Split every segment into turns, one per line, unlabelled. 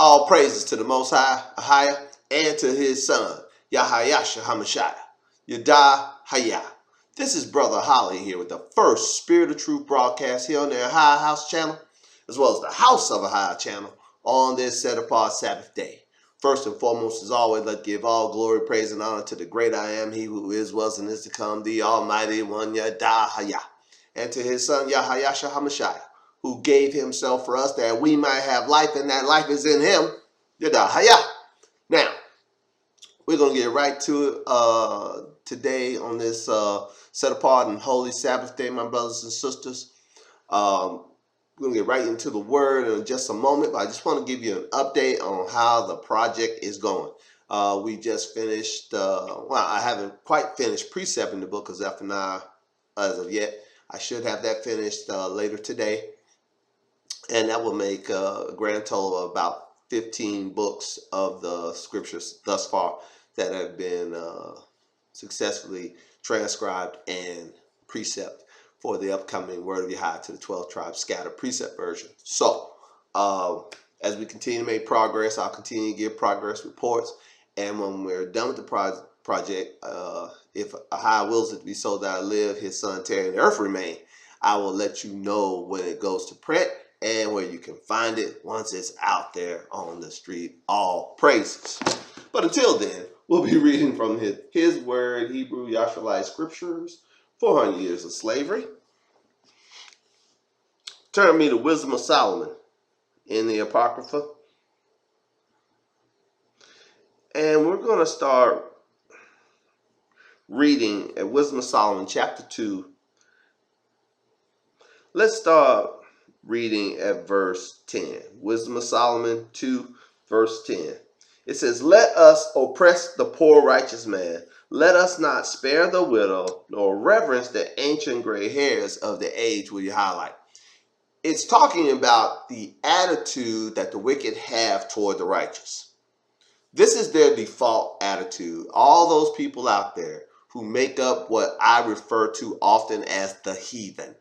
All praises to the Most High, Ahaya, and to his son, AHAYAH'S, Yada. This is Brother Holly here with the first Spirit of Truth broadcast here on the AHAYAH'S channel, as well as the House of Ahaya channel on this set apart Sabbath day. First and foremost, as always, let's give all glory, praise, and honor to the great I am, he who is, was, and is to come, the Almighty One, Yada, and to his son, AHAYAH'S, who gave himself for us that we might have life, and that life is in him. Yada. Now, we're going to get right to it today on this set apart and holy Sabbath day, my brothers and sisters. We're going to get right into the word in just a moment, but I just want to give you an update on how the project is going. We just finished, I haven't quite finished precepting the book of Zephaniah as of yet. I should have that finished later today. And that will make a grand total of about 15 books of the scriptures thus far that have been successfully transcribed and precept for the upcoming Word of Yahweh to the 12 tribes scattered precept version. So, as we continue to make progress, I'll continue to give progress reports. And when we're done with the project, if Ahai wills it to be so that I live, his son Terry, and the earth remain, I will let you know when it goes to print and where you can find it once it's out there on the street. All praises. But until then, we'll be reading from his word, Hebrew Yahweh scriptures, 400 years of slavery. Turn me to Wisdom of Solomon in the Apocrypha. And we're going to start reading at Wisdom of Solomon, chapter 2. Let's start reading at verse 10. Wisdom of Solomon 2, verse 10. It says, "Let us oppress the poor righteous man. Let us not spare the widow, nor reverence the ancient gray hairs of the age." Will you highlight? It's talking about the attitude that the wicked have toward the righteous. This is their default attitude. All those people out there who make up what I refer to often as the heathen.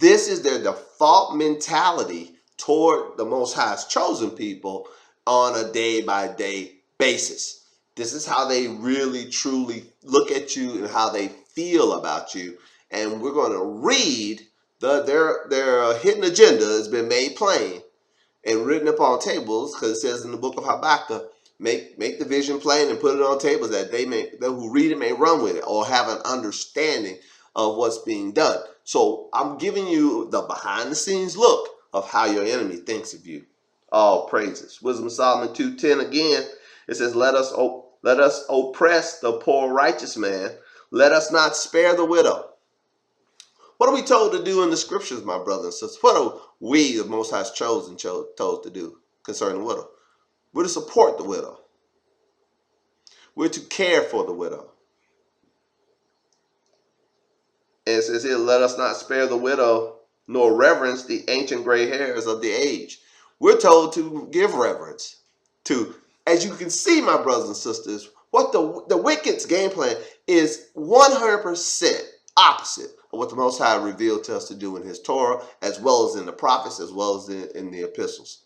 This is their default mentality toward the Most High's chosen people on a day-by-day basis. This is how they really, truly look at you and how they feel about you. And we're going to read their hidden agenda has been made plain and written upon tables, because it says in the book of Habakkuk, make the vision plain and put it on tables that they who read it may run with it or have an understanding of what's being done. So I'm giving you the behind the scenes look of how your enemy thinks of you. All praises. Wisdom of Solomon 2:10 again. It says, let us oppress the poor righteous man. Let us not spare the widow. What are we told to do in the scriptures, my brothers and sisters? What are we, the Most High's chosen, told to do concerning the widow? We're to support the widow. We're to care for the widow. And it says here, let us not spare the widow, nor reverence the ancient gray hairs of the age. We're told to give reverence to, as you can see, my brothers and sisters, what the wicked's game plan is 100% opposite of what the Most High revealed to us to do in his Torah, as well as in the prophets, as well as in the epistles.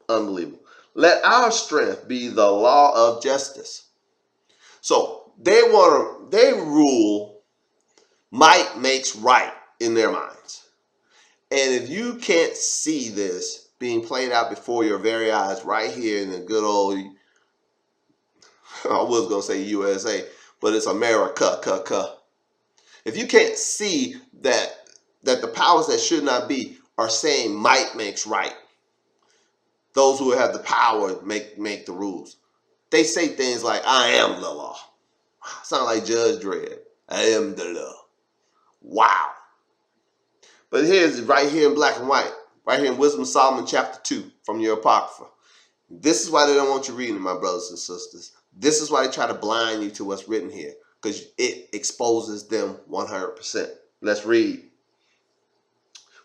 Unbelievable. Let our strength be the law of justice. So they rule might makes right in their minds. And if you can't see this being played out before your very eyes right here in the good old, I was going to say USA, but it's America. If you can't see that the powers that should not be are saying might makes right, those who have the power make the rules. They say things like, I am the law. Sound like Judge Dredd. I am the law. Wow. But here's right here in black and white, right here in Wisdom of Solomon chapter 2 from your Apocrypha. This is why they don't want you reading, my brothers and sisters. This is why they try to blind you to what's written here, because it exposes them 100%. Let's read.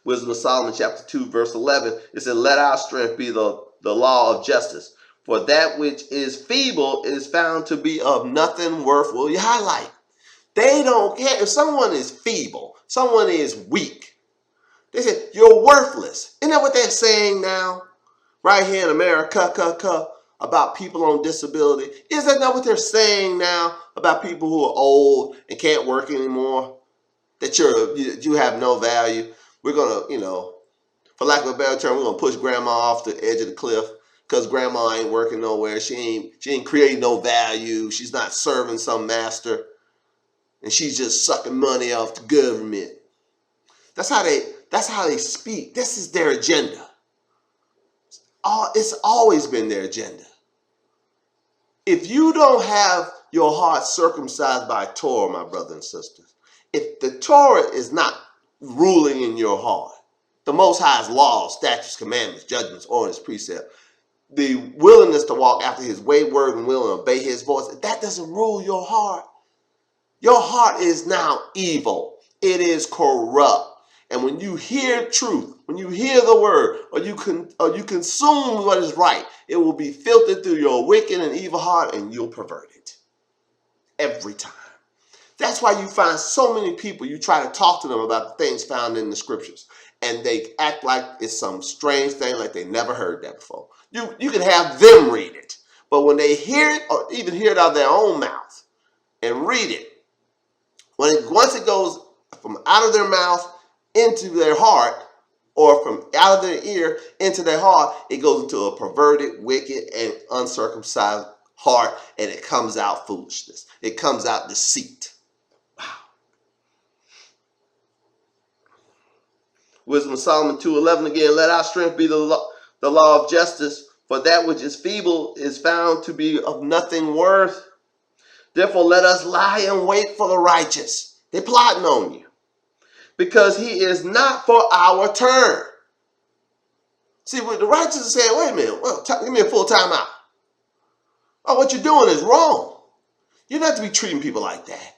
Wisdom of Solomon chapter 2 verse 11. It said, let our strength be the law of justice. For that which is feeble is found to be of nothing worth. Will you highlight? They don't care if someone is feeble, someone is weak. They say, you're worthless. Isn't that what they're saying now? right here in America, about people on disability. Is that not what they're saying now about people who are old and can't work anymore? That you have no value. We're gonna, for lack of a better term, we're gonna push grandma off the edge of the cliff because grandma ain't working nowhere. She ain't creating no value. She's not serving some master, and she's just sucking money off the government. That's how they speak. This is their agenda. It's always been their agenda. If you don't have your heart circumcised by Torah, my brothers and sisters, if the Torah is not ruling in your heart, the Most High's laws, statutes, commandments, judgments, orders, precepts, the willingness to walk after his way, word, and will, and obey his voice, if that doesn't rule your heart is now evil. It is corrupt. And when you hear truth, when you hear the word, or you consume what is right, it will be filtered through your wicked and evil heart, and you'll pervert it. Every time. That's why you find so many people, you try to talk to them about the things found in the scriptures, and they act like it's some strange thing, like they never heard that before. You can have them read it, but when they hear it, or even hear it out of their own mouth and read it, once it goes from out of their mouth into their heart, or from out of their ear into their heart, it goes into a perverted, wicked, and uncircumcised heart, and it comes out foolishness. It comes out deceit. Wow. Wisdom of Solomon 2:11 again, let our strength be the law of justice, for that which is feeble is found to be of nothing worth. Therefore, let us lie in wait for the righteous. They're plotting on you, because he is not for our turn. See, what the righteous are saying, wait a minute, well, give me a full time out. Oh, what you're doing is wrong. You're not to be treating people like that.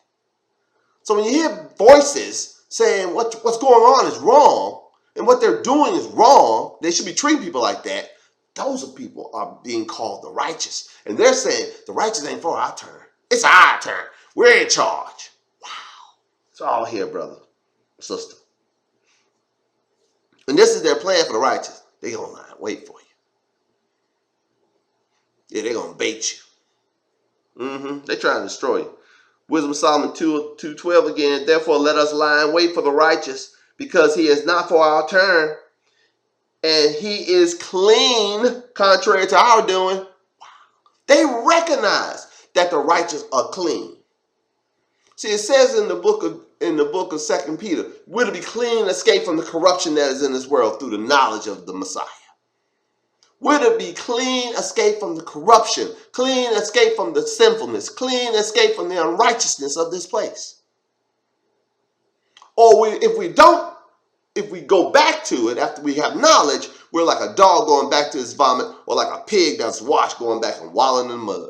So when you hear voices saying what's going on is wrong, and what they're doing is wrong, they should be treating people like that, those people are being called the righteous. And they're saying the righteous ain't for our turn. It's our turn. We're in charge. Wow. It's all here, brother, sister. And this is their plan for the righteous. They're going to wait for you. Yeah, they're going to bait you. They're trying to destroy you. Wisdom of Solomon 2:12 again. Therefore, let us lie and wait for the righteous, because he is not for our turn, and he is clean, contrary to our doing. Wow. They recognize that the righteous are clean. See, it says in the book of 2 Peter, we're to be clean and escape from the corruption that is in this world through the knowledge of the Messiah. We're to be clean, escape from the corruption, clean, escape from the sinfulness, clean, escape from the unrighteousness of this place. Or if we go back to it after we have knowledge, we're like a dog going back to his vomit, or like a pig that's washed going back and wallowing in the mud.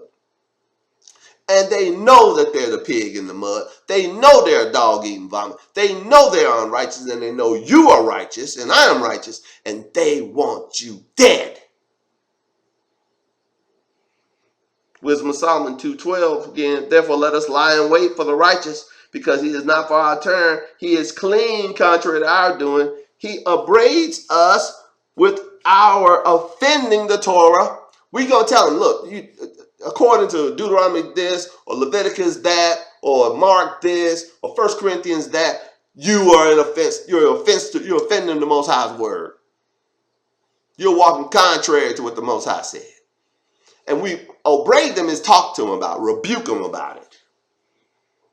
And they know that they're the pig in the mud. They know they're a dog eating vomit. They know they're unrighteous, and they know you are righteous and I am righteous, and they want you dead. Wisdom of Solomon 2:12 again. Therefore, let us lie and wait for the righteous, because he is not for our turn. He is clean, contrary to our doing. He upbraids us with our offending the Torah. We gonna tell him, look, according to Deuteronomy this, or Leviticus that, or Mark this, or 1 Corinthians that, you are an offense. You're offending the Most High's word. You're walking contrary to what the Most High said. And we upbraid them is talk to them about, rebuke them about it.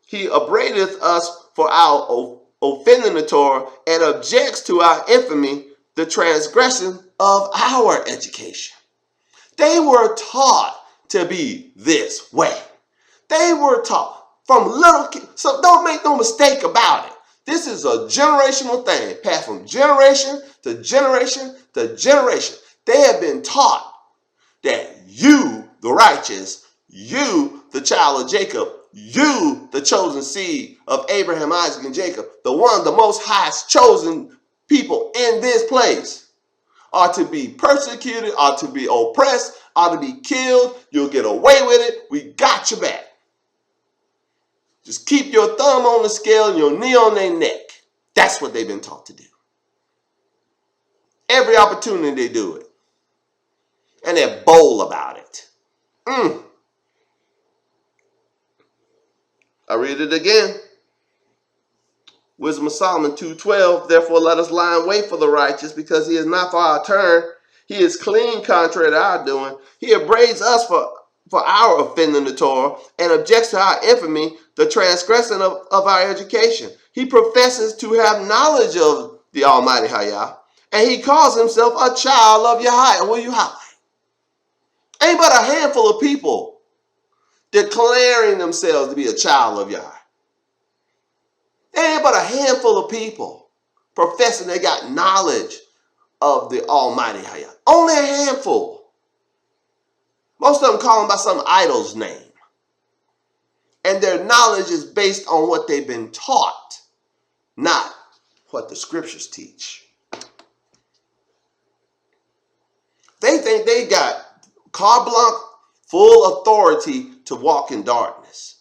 He upbraideth us for our offending the Torah, and objects to our infamy, the transgression of our education. They were taught to be this way. They were taught from little kids. So don't make no mistake about it. This is a generational thing, passed from generation to generation to generation. They have been taught that you, the righteous, you, the child of Jacob, you, the chosen seed of Abraham, Isaac, and Jacob, the most highest chosen people in this place, are to be persecuted, are to be oppressed, are to be killed. You'll get away with it. We got your back. Just keep your thumb on the scale and your knee on their neck. That's what they've been taught to do. Every opportunity they do it. And they're bold about it. I read it again. Wisdom of Solomon 2:12. Therefore let us lie in wait for the righteous, because he is not for our turn. He is clean contrary to our doing. He upbraids us for our offending the Torah, and objects to our infamy, the transgression of our education. He professes to have knowledge of the Almighty Hayah, and he calls himself a child of Yahweh. Will you highlight? Ain't but a handful of people declaring themselves to be a child of Yahweh. There ain't but a handful of people professing they got knowledge of the Almighty Hayah. Only a handful. Most of them call him by some idol's name. And their knowledge is based on what they've been taught, not what the scriptures teach. They think they got carte blanche, full authority to walk in darkness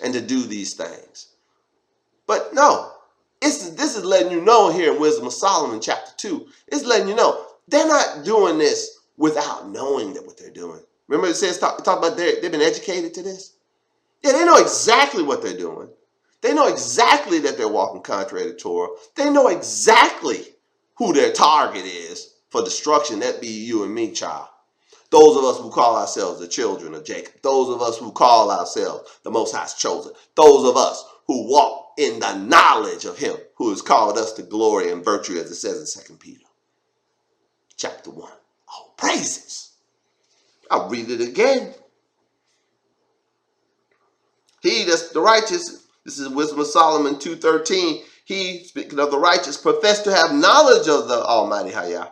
and to do these things. But no, this is letting you know here in Wisdom of Solomon chapter 2. It's letting you know they're not doing this without knowing that what they're doing. Remember it says, talk about they've been educated to this? Yeah, they know exactly what they're doing. They know exactly that they're walking contrary to Torah. They know exactly who their target is for destruction. That be you and me, child. Those of us who call ourselves the children of Jacob. Those of us who call ourselves the Most High's chosen. Those of us who walk in the knowledge of him who has called us to glory and virtue, as it says in 2 Peter chapter 1. Oh, praises. I'll read it again. He that's the righteous, this is Wisdom of Solomon 2:13. He, speaking of the righteous, professed to have knowledge of the Almighty Hayah,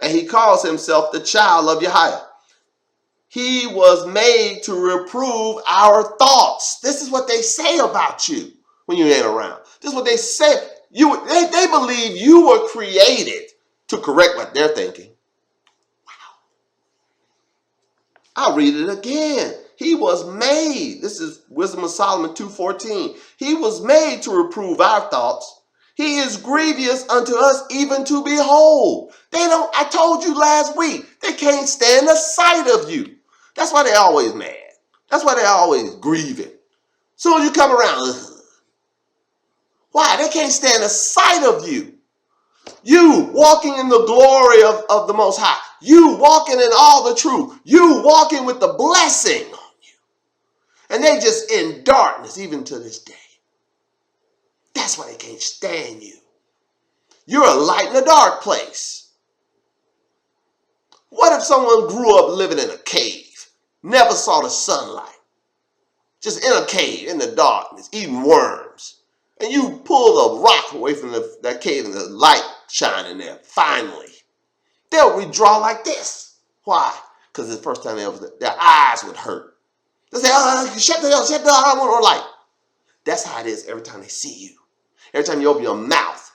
and he calls himself the child of Yahweh. He was made to reprove our thoughts. This is what they say about you when you ain't around. This is what they say. They believe you were created to correct what they're thinking. Wow. I'll read it again. He was made. This is Wisdom of Solomon 2:14. He was made to reprove our thoughts. He is grievous unto us even to behold. I told you last week, they can't stand the sight of you. That's why they're always mad. That's why they're always grieving. Soon as you come around, why? They can't stand the sight of you. You walking in the glory of the Most High. You walking in all the truth. You walking with the blessing on you. And they just in darkness even to this day. That's why they can't stand you. You're a light in a dark place. What if someone grew up living in a cave, never saw the sunlight, just in a cave, in the darkness, eating worms, and you pull the rock away from that cave and the light shining there, finally, they'll withdraw like this. Why? Because the first time their eyes would hurt. They say, shut the hell, I want no light. That's how it is every time they see you. Every time you open your mouth,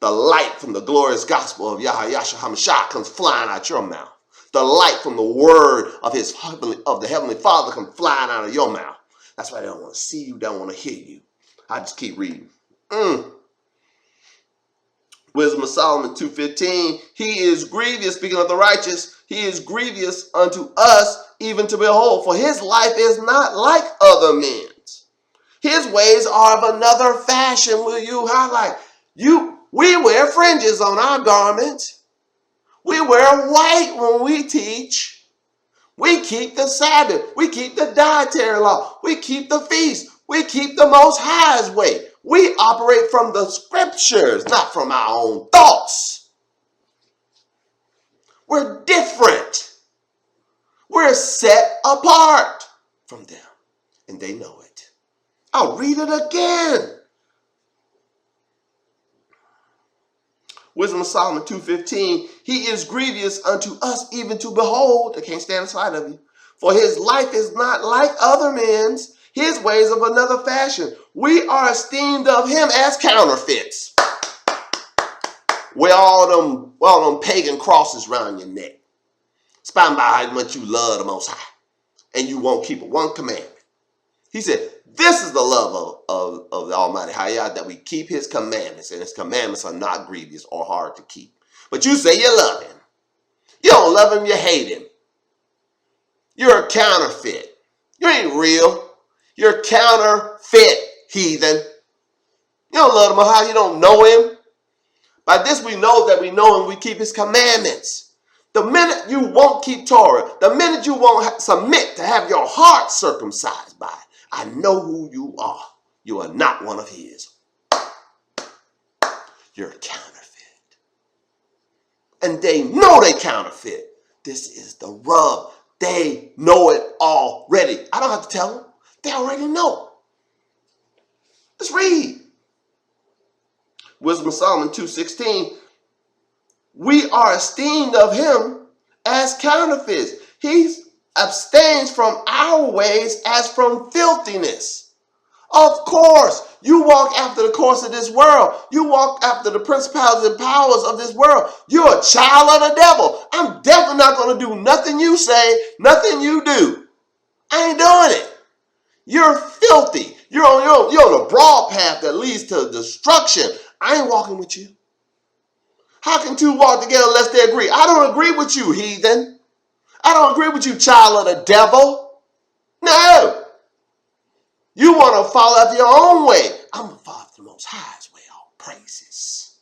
the light from the glorious gospel of Yahayah HaMashiach comes flying out your mouth. The light from the word of the Heavenly Father comes flying out of your mouth. That's why they don't want to see you, they don't want to hear you. I just keep reading. Wisdom of Solomon 2:15. He is grievous, speaking of the righteous, he is grievous unto us even to behold, for his life is not like other men's. His ways are of another fashion. Will you highlight? We wear fringes on our garments. We wear white when we teach. We keep the Sabbath. We keep the dietary law. We keep the feast. We keep the Most High's way. We operate from the scriptures, not from our own thoughts. We're different. We're set apart from them, and they know it. I'll read it again. Wisdom of Solomon 2:15. He is grievous unto us even to behold. They can't stand the sight of you. For his life is not like other men's. His ways of another fashion. We are esteemed of him as counterfeits. Wear all them pagan crosses around your neck. Spying by how much you love the Most High. And you won't keep one commandment. He said, this is the love of the Almighty Hayah, that we keep his commandments, and his commandments are not grievous or hard to keep. But you say you love him. You don't don't love him, you hate him. You're a counterfeit. You ain't real. You're counterfeit, heathen. You don't love the Mahal, you don't know him. By this we know that we know him, we keep his commandments. The minute you won't keep Torah, the minute you won't submit to have your heart circumcised by it, I know who you are. You are not one of his. You're a counterfeit. And they know they counterfeit. This is the rub. They know it already. I don't have to tell them. They already know. Let's read. Wisdom of Solomon 2:16. We are esteemed of him as counterfeits. He abstains from our ways as from filthiness. Of course, you walk after the course of this world. You walk after the principalities and powers of this world. You're a child of the devil. I'm definitely not going to do nothing you say, nothing you do. I ain't doing it. You're filthy. You're on a broad path that leads to destruction. I ain't walking with you. How can two walk together unless they agree? I don't agree with you, heathen. I don't agree with you, child of the devil. No. You want to follow after your own way. I'm going to follow after the Most High's way. All praises.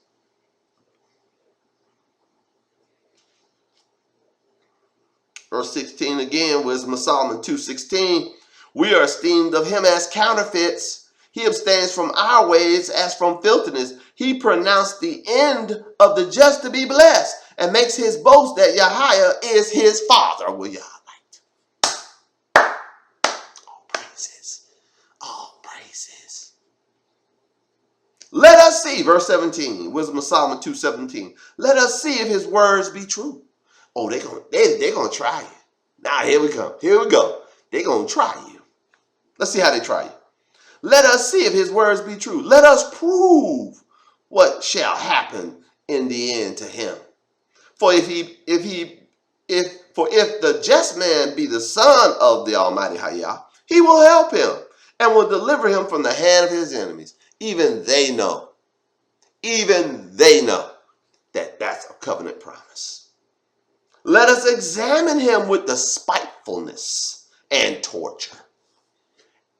Verse 16 again, Wisdom of Solomon 2:16. We are esteemed of him as counterfeits. He abstains from our ways as from filthiness. He pronounced the end of the just to be blessed and makes his boast that Yahweh is his father. Will y'all like? All praises. All praises. Let us see, verse 17, Wisdom of Solomon 2:17. Let us see if his words be true. Oh, they're gonna try you. Now here we come. Here we go. They're gonna try you. Let's see how they try you. Let us see if his words be true. Let us prove what shall happen in the end to him. For if the just man be the son of the Almighty Hayah, he will help him and will deliver him from the hand of his enemies. Even they know that that's a covenant promise. Let us examine him with the spitefulness and torture.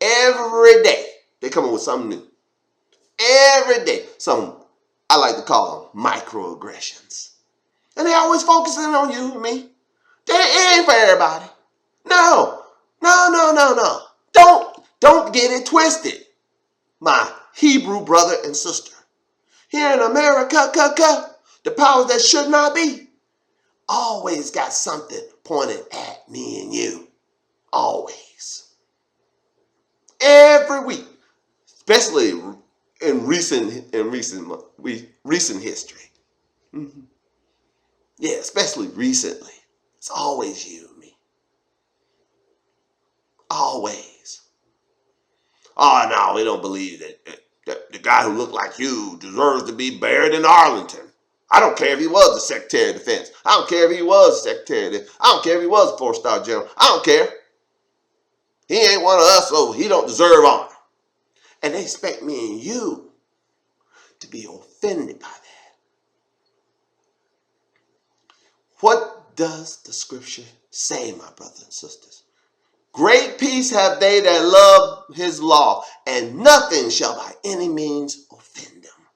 Every day, they come up with something new. Every day, some I like to call them microaggressions. And they always focusing on you and me. It ain't for everybody. No. Don't get it twisted, my Hebrew brother and sister. Here in America, the powers that should not be always got something pointed at me and you. Always. Every week, especially in recent history. Mm-hmm. Yeah, especially recently. It's always you and me. Always. Oh, no, we don't believe that the guy who looked like you deserves to be buried in Arlington. I don't care if he was the Secretary of Defense. I don't care if he was Secretary of Defense. I don't care if he was a 4-star general. I don't care. He ain't one of us, so he don't deserve honor. And they expect me and you to be offended by that. What does the scripture say, my brothers and sisters? Great peace have they that love his law, and nothing shall by any means offend them.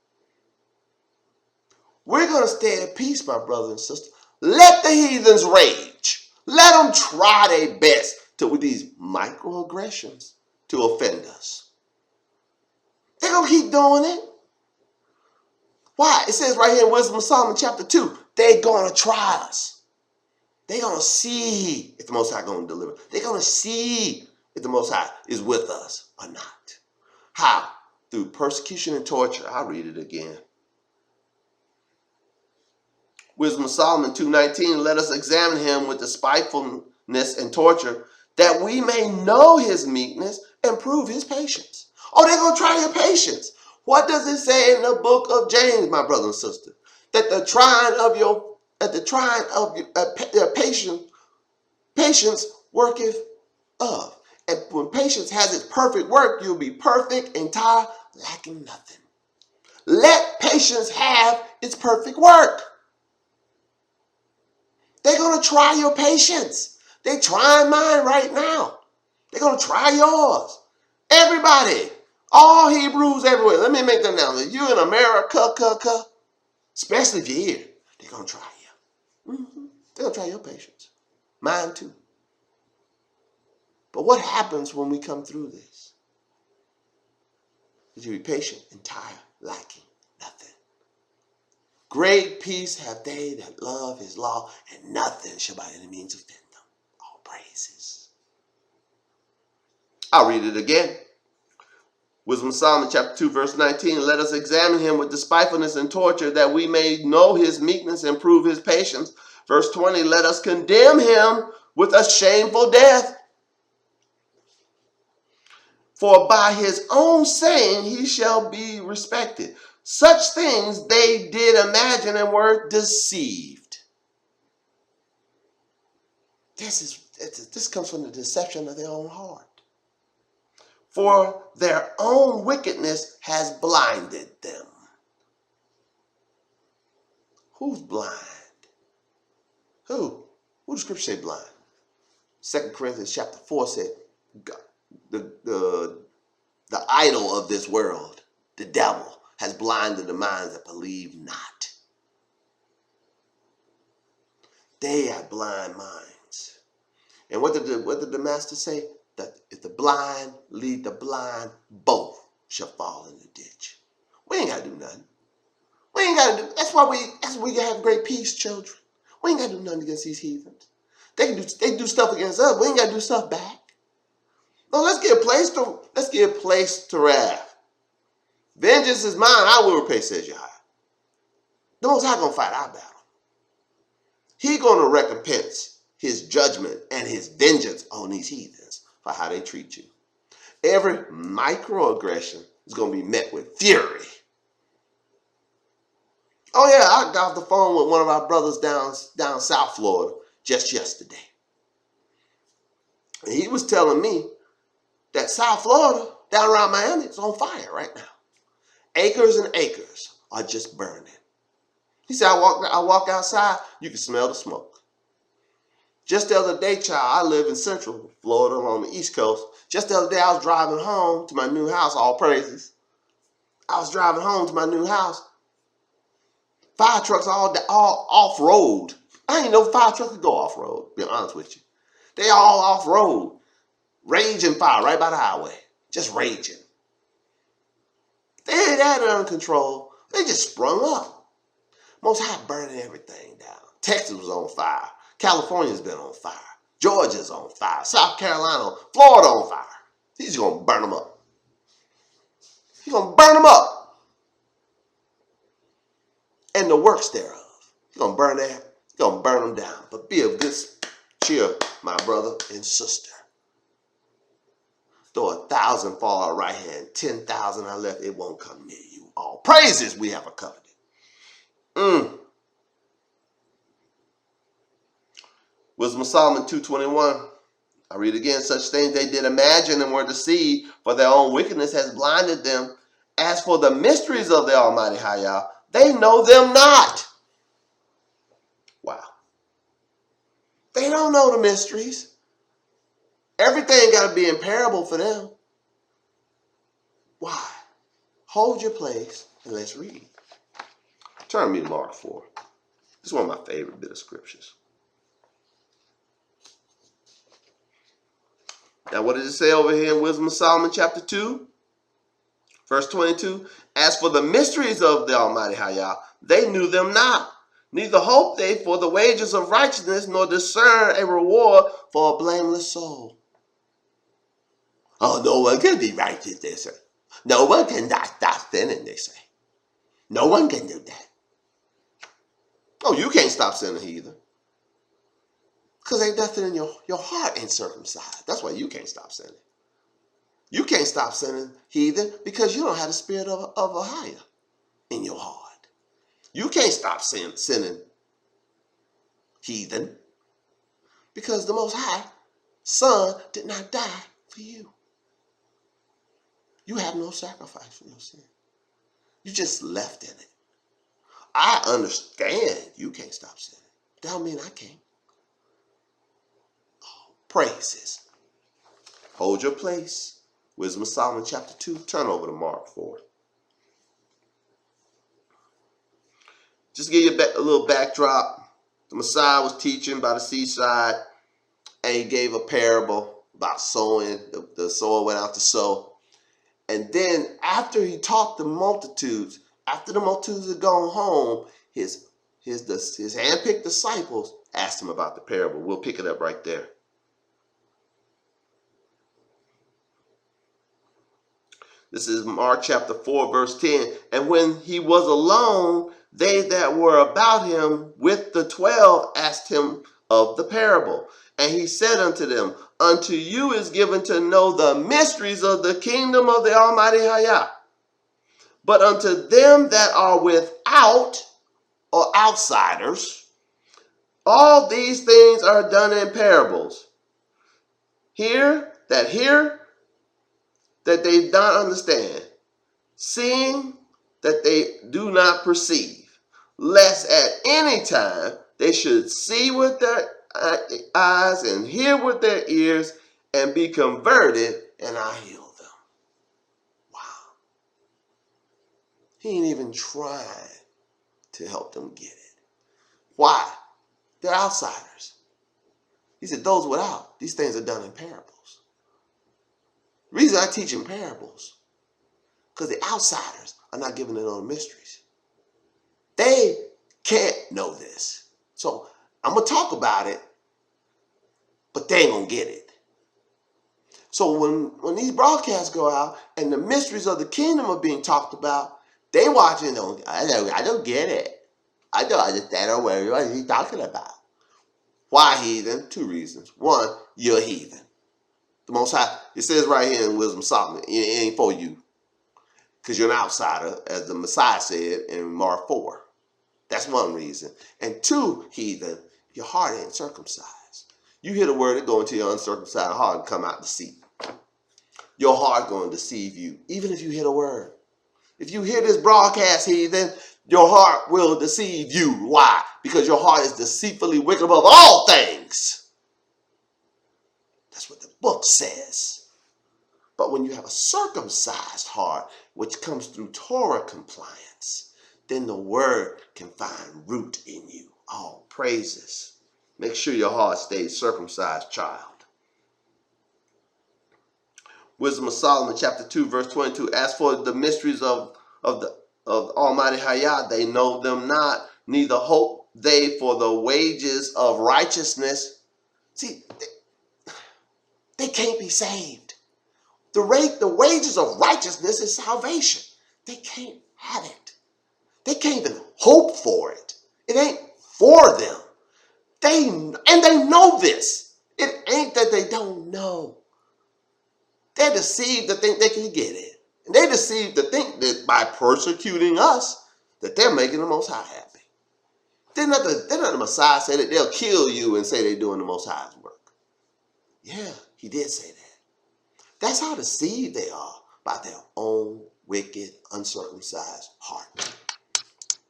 We're going to stay at peace, my brothers and sisters. Let the heathens rage. Let them try their best with these microaggressions to offend us. They're going to keep doing it. Why? It says right here in Wisdom of Solomon chapter 2, they're going to try us. They're going to see if the Most High is going to deliver. They're going to see if the Most High is with us or not. How? Through persecution and torture. I'll read it again. Wisdom of Solomon 2:19, let us examine him with the spitefulness and torture, that we may know his meekness and prove his patience. Oh, they're going to try your patience. What does it say in the book of James, my brother and sister? That the trying of your patience worketh of. And when patience has its perfect work, you'll be perfect, entire, lacking nothing. Let patience have its perfect work. They're going to try your patience. They're trying mine right now. They're going to try yours. Everybody, all Hebrews everywhere. Let me make the announcement. You in America, especially if you're here, they're going to try you. They're going to try your patience. Mine too. But what happens when we come through this? You be patient and tired, lacking nothing. Great peace have they that love his law, and nothing shall by any means offend them. All praises. I'll read it again. Wisdom of Solomon chapter 2 verse 19. Let us examine him with despitefulness and torture, that we may know his meekness and prove his patience. Verse 20. Let us condemn him with a shameful death. For by his own saying he shall be respected. Such things they did imagine and were deceived. This comes from the deception of their own heart. For their own wickedness has blinded them. Who's blind? Who? Who does Scripture say blind? 2 Corinthians chapter 4 said, God, the idol of this world, the devil, has blinded the minds that believe not. They have blind minds. And what did the master say? That if the blind lead the blind, both shall fall in the ditch. We ain't got to do nothing. We ain't got to do. That's why we have great peace, children. We ain't got to do nothing against these heathens. They do stuff against us. We ain't got to do stuff back. No, let's give place to wrath. Vengeance is mine, I will repay, says Yahweh. The Most High gonna fight our battle. He gonna recompense his judgment and his vengeance on these heathens for how they treat you. Every microaggression is gonna be met with fury. Oh yeah, I got off the phone with one of our brothers down South Florida just yesterday. And he was telling me that South Florida, down around Miami, is on fire right now. Acres and acres are just burning. He said, I walk outside, you can smell the smoke. Just the other day, child, I live in Central Florida along the East Coast. Just the other day, I was driving home to my new house, all praises. I was driving home to my new house. Fire trucks all off-road. I didn't know fire trucks could go off-road, to be honest with you. They all off-road. Raging fire right by the highway. Just raging. They ain't had it under control. They just sprung up. Most High burning everything down. Texas was on fire. California's been on fire. Georgia's on fire. South Carolina, Florida on fire. He's going to burn them up. He's going to burn them up. And the works thereof. He's going to burn that. He's going to burn them down. But be of good cheer, my brother and sister. Though 1,000 fall our right hand, 10,000 are left, it won't come near you. All praises, we have a covenant. Wisdom of Solomon 2:21. I read again. Such things they did imagine and were deceived, for their own wickedness has blinded them. As for the mysteries of the Almighty Hayah, they know them not. Wow. They don't know the mysteries. Everything got to be in parable for them. Why? Hold your place and let's read. Turn me to Mark 4. This is one of my favorite bit of scriptures. Now, what does it say over here in Wisdom of Solomon chapter 2? Verse 22. As for the mysteries of the Almighty Hayah, they knew them not. Neither hope they for the wages of righteousness, nor discern a reward for a blameless soul. Oh, no one can be righteous, they say. No one can stop sinning, they say. No one can do that. Oh, you can't stop sinning either. Because ain't nothing in your heart ain't circumcised. That's why you can't stop sinning. You can't stop sinning, heathen, because you don't have the spirit of Ahaya in your heart. You can't stop sinning, heathen, because the Most High Son did not die for you. You have no sacrifice for your sin. You just left in it. I understand you can't stop sinning. That don't mean I can't. praises. Hold your place. Wisdom of Solomon chapter 2. Turn over to Mark 4. Just to give you a little backdrop. The Messiah was teaching by the seaside, and he gave a parable about sowing. The sower went out to sow. And then after he taught the multitudes, after the multitudes had gone home, his handpicked disciples asked him about the parable. We'll pick it up right there. This is Mark chapter 4, verse 10. And when he was alone, they that were about him with the 12 asked him of the parable. And he said unto them, unto you is given to know the mysteries of the kingdom of the Almighty AHAYAH. But unto them that are without, or outsiders, all these things are done in parables. Hear that they don't understand, seeing that they do not perceive, lest at any time they should see with their eyes and hear with their ears and be converted, and I heal them. Wow. He ain't even trying to help them get it. Why? They're outsiders. He said, those without, these things are done in parables. The reason I teach in parables, because the outsiders are not given to know the mysteries. They can't know this. So I'm going to talk about it, but they ain't going to get it. So when these broadcasts go out and the mysteries of the kingdom are being talked about, they watching and going, I don't get it. I don't understand what he's talking about. Why heathen? Two reasons. One, you're a heathen. The Most High, it says right here in Wisdom of Solomon, it ain't for you. Because you're an outsider, as the Messiah said in Mark 4. That's one reason. And two, heathen, your heart ain't circumcised. You hear the word, it go into your uncircumcised heart and come out deceit. Your heart going to deceive you, even if you hear the word. If you hear this broadcast, heathen, your heart will deceive you. Why? Because your heart is deceitfully wicked above all things. That's what the book says. But when you have a circumcised heart, which comes through Torah compliance, then the word can find root in you. All praises. Make sure your heart stays circumcised, child. Wisdom of Solomon, chapter 2, verse 22. As for the mysteries of Almighty AHAYAH, they know them not, neither hope they for the wages of righteousness. See, they can't be saved. The wages of righteousness is salvation. They can't have it. They can't even hope for it. It ain't for them. They know this. It ain't that they don't know. They're deceived to think they can get it. And they're deceived to think that by persecuting us, that they're making the Most High happy. They're not the Messiah say that they'll kill you and say they're doing the Most High's work. Yeah, he did say that. That's how deceived they are by their own wicked, uncircumcised heart.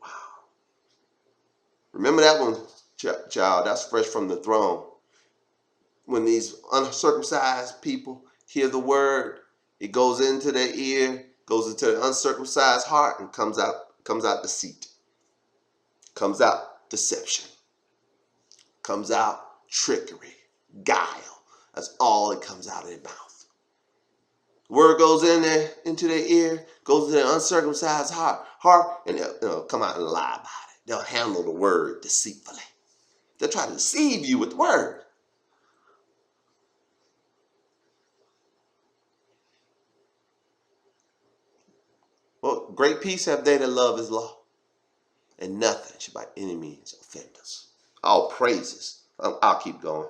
Wow. Remember that one, child. That's fresh from the throne. When these uncircumcised people hear the word, it goes into their ear, goes into the uncircumcised heart, and comes out deceit. Comes out deception. Comes out trickery, guile. That's all that comes out of their mouth. Word goes in there, into their ear, goes to their uncircumcised heart, and they'll come out and lie about it. They'll handle the word deceitfully. They'll try to deceive you with the word. Well, great peace have they that love his law, and nothing should by any means offend us. All praises. I'll keep going.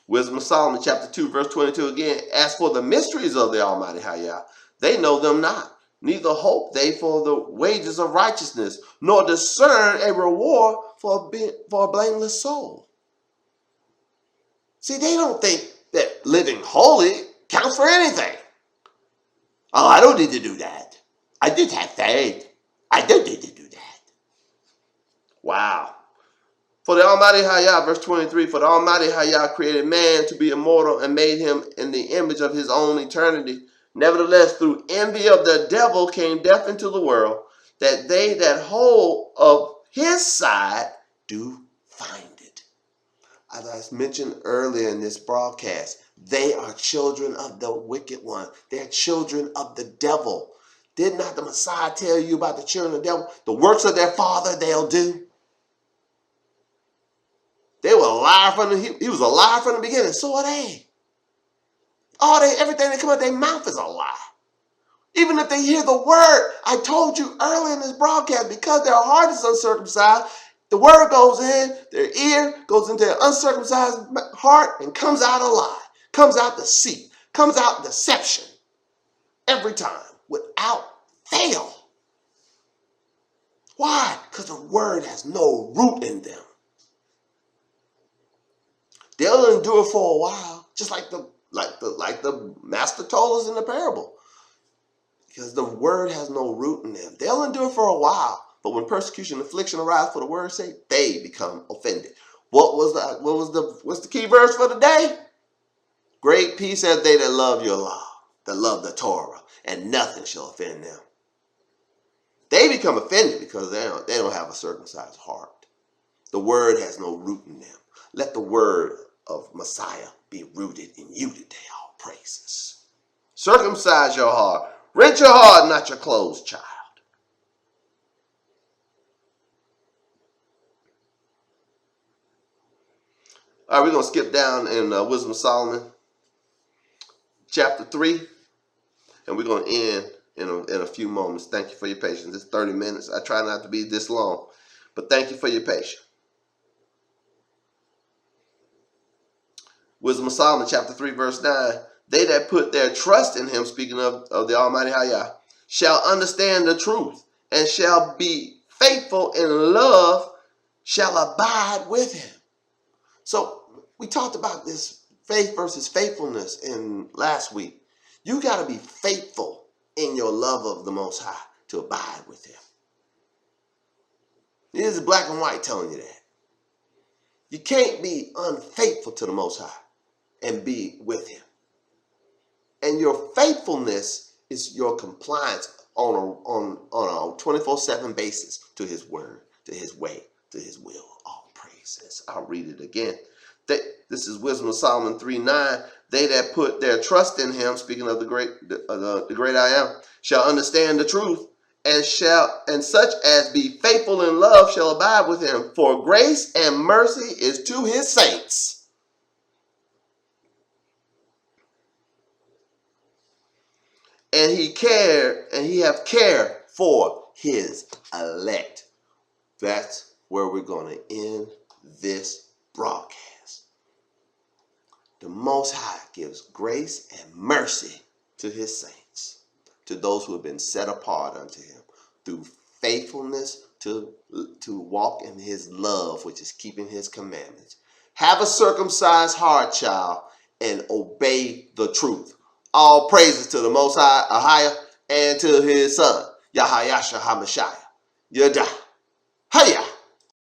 Wisdom of Solomon, chapter 2, verse 22 again. As for the mysteries of the Almighty AHAYAH, they know them not, neither hope they for the wages of righteousness, nor discern a reward for a blameless soul. See, they don't think that living holy counts for anything. Oh, I don't need to do that. I did have faith. I don't need to do that. Wow. For the Almighty Hayah, verse 23, for the Almighty Hayah created man to be immortal and made him in the image of his own eternity. Nevertheless, through envy of the devil came death into the world, that they that hold of his side do find it. As I mentioned earlier in this broadcast, they are children of the wicked one. They're children of the devil. Did not the Messiah tell you about the children of the devil? The works of their father they'll do. They were alive from he was alive from the beginning. So are they. Everything that comes out of their mouth is a lie. Even if they hear the word, I told you earlier in this broadcast, because their heart is uncircumcised, the word goes in, their ear goes into their uncircumcised heart and comes out a lie, comes out deceit, comes out deception every time without fail. Why? Because the word has no root in them. They'll endure for a while, just like the master told us in the parable. Because the word has no root in them. They'll endure for a while, but when persecution and affliction arise for the word's sake, they become offended. What's the key verse for the day? Great peace have they that love your law, that love the Torah, and nothing shall offend them. They become offended because they don't have a circumcised heart. The word has no root in them. Let the word of Messiah be rooted in you today. All praises. Circumcise your heart. Rent your heart, not your clothes, child. All right, we're going to skip down in Wisdom of Solomon, chapter 3, and we're going to end in a few moments. Thank you for your patience. It's 30 minutes. I try not to be this long, but thank you for your patience. Wisdom of Solomon, chapter 3, verse 9. They that put their trust in him, speaking of the Almighty Hayah, shall understand the truth, and shall be faithful in love, shall abide with him. So we talked about this faith versus faithfulness in last week. You got to be faithful in your love of the Most High to abide with him. It is black and white telling you that. You can't be unfaithful to the Most High and be with him. And your faithfulness is your compliance on a 24/7 basis to his word, to his way, to his will. All praises. I'll read it again. This is Wisdom of Solomon 3:9. They that put their trust in him, speaking of the great I am, shall understand the truth, and such as be faithful in love shall abide with him. For grace and mercy is to his saints. And he have care for his elect. That's where we're going to end this broadcast. The Most High gives grace and mercy to his saints, to those who have been set apart unto him through faithfulness to walk in his love, which is keeping his commandments. Have a circumcised heart, child, and obey the truth. All praises to the Most High, AHAYAH, and to his son, AHAYAH'S, Yadah, Hayah.